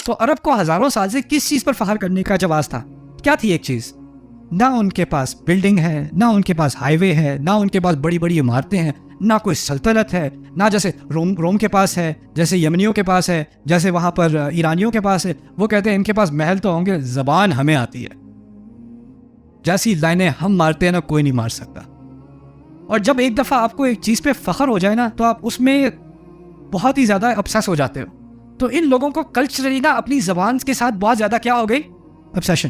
तो अरब को हज़ारों साल से किस चीज़ पर फ़ख्र करने का जवाब था? क्या थी एक चीज़? ना उनके पास बिल्डिंग है, ना उनके पास हाईवे है, ना उनके पास बड़ी बड़ी इमारतें हैं, ना कोई सल्तनत है, ना जैसे रोम के पास है, जैसे यमनियों के पास है, जैसे वहाँ पर ईरानियों के पास है। वो कहते हैं इनके पास महल तो होंगे, ज़बान हमें आती है, जैसी लाइनें हम मारते हैं ना कोई नहीं मार सकता। और जब एक दफ़ा आपको एक चीज़ पे फ़ख्र हो जाए ना तो आप उसमें बहुत ही ज़्यादा ऑब्सेस हो जाते हो। तो इन लोगों को कल्चरली ना अपनी ज़बान के साथ बहुत ज़्यादा क्या हो गई? ऑब्सेशन,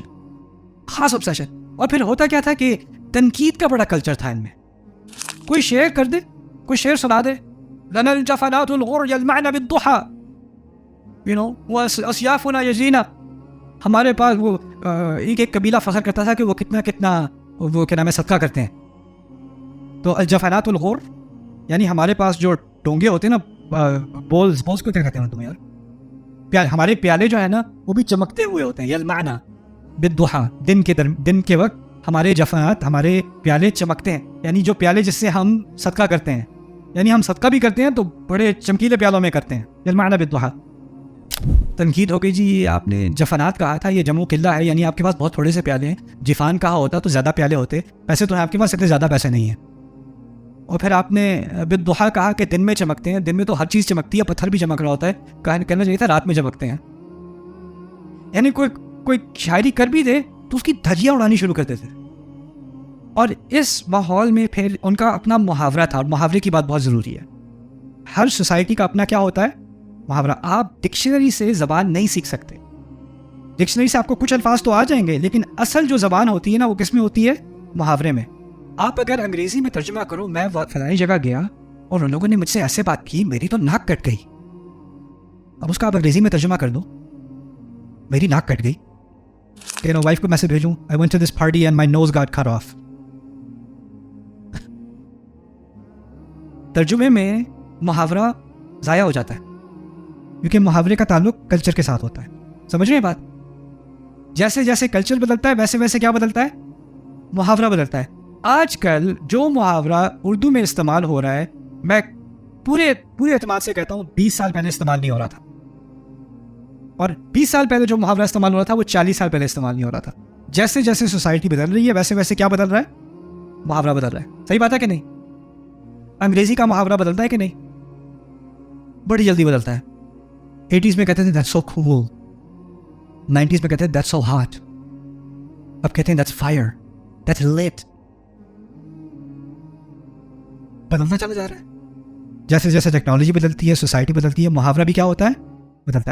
ख़ास ऑब्सेशन। और फिर होता क्या था कि तनकीद का बड़ा कल्चर था इनमें। कोई शेर कर दे, कोई शेर सुना दे, लनल जफनातुल गुर यलमअना बिद्दुहा, यू नो, व अस्याफुना यजीना। हमारे पास वो एक एक कबीला फ़ख्र करता था कि वो कितना कितना वो क्या नाम है सदका करते हैं। तो अल-जफनातुल गुर यानी हमारे पास जो टोंगे होते हैं ना, बोल्स को क्या कहते हैं तुम यार? हमारे प्याले जो है ना वो भी चमकते हुए होते हैं। यलमअना बिद्दुहा, दिन के वक्त हमारे जफनात, हमारे प्याले चमकते हैं, यानी जो प्याले जिससे हम सदका करते हैं, यानी हम सदका भी करते हैं तो बड़े चमकीले प्यालों में करते हैं। यलमअना बिद्दुहा। तनकीद हो गई जी, आपने जफनात कहा था, ये जमू किल्ला है, यानी आपके पास बहुत थोड़े से प्याले हैं। जिफान कहा होता तो ज़्यादा प्याले होते, पैसे तो आपके पास इतने ज़्यादा पैसे नहीं हैं। और फिर आपने बिद्दुहा कहा कि दिन में चमकते हैं, दिन में तो हर चीज़ चमकती है, पत्थर भी चमक रहा होता है, कहना चाहिए था रात में चमकते हैं। यानी कोई शायरी कर भी दे तो उसकी धज्जियाँ उड़ानी शुरू कर देते थे। और इस माहौल में फिर उनका अपना मुहावरा था, और मुहावरे की बात बहुत ज़रूरी है। हर सोसाइटी का अपना क्या होता है? मुहावरा। आप डिक्शनरी से ज़बान नहीं सीख सकते। डिक्शनरी से आपको कुछ अल्फाज तो आ जाएंगे, लेकिन असल जो ज़बान होती है ना वो किस में होती है? मुहावरे में। आप अगर अंग्रेज़ी में तर्जुमा करो, मैं फलानी जगह गया और उन लोगों ने मुझसे ऐसे बात की, मेरी तो नाक कट गई। अब उसका आप अंग्रेज़ी में तर्जुमा कर दो, मेरी नाक कट गई। वाइफ को मैसेज भेजूं, I went to this party and my nose got cut off. तर्जुमे में मुहावरा ज़ाया हो जाता है, क्योंकि मुहावरे का ताल्लुक कल्चर के साथ होता है। समझ रहे हैं बात? जैसे जैसे कल्चर बदलता है वैसे वैसे क्या बदलता है? मुहावरा बदलता है। आजकल जो मुहावरा उर्दू में इस्तेमाल हो रहा है, मैं पूरे एतमाद से कहता हूँ 20 साल पहले इस्तेमाल नहीं हो रहा था। और 20 साल पहले जो मुहावरा इस्तेमाल हो रहा था वो 40 साल पहले इस्तेमाल नहीं हो रहा था। जैसे जैसे सोसाइटी बदल रही है वैसे वैसे क्या बदल रहा है? मुहावरा बदल रहा है। सही बात है कि नहीं? अंग्रेजी का मुहावरा बदलता है कि नहीं? बड़ी जल्दी बदलता है। 80s में कहते थे दैट्स सो कूल, 90s में कहते थे दैट्स सो हॉट, अब कहते हैं दैट्स फायर, दैट्स लिट। बदलता चला जा रहा है। जैसे जैसे टेक्नोलॉजी बदलती है, सोसाइटी बदलती है, मुहावरा भी क्या होता है? बदलता है।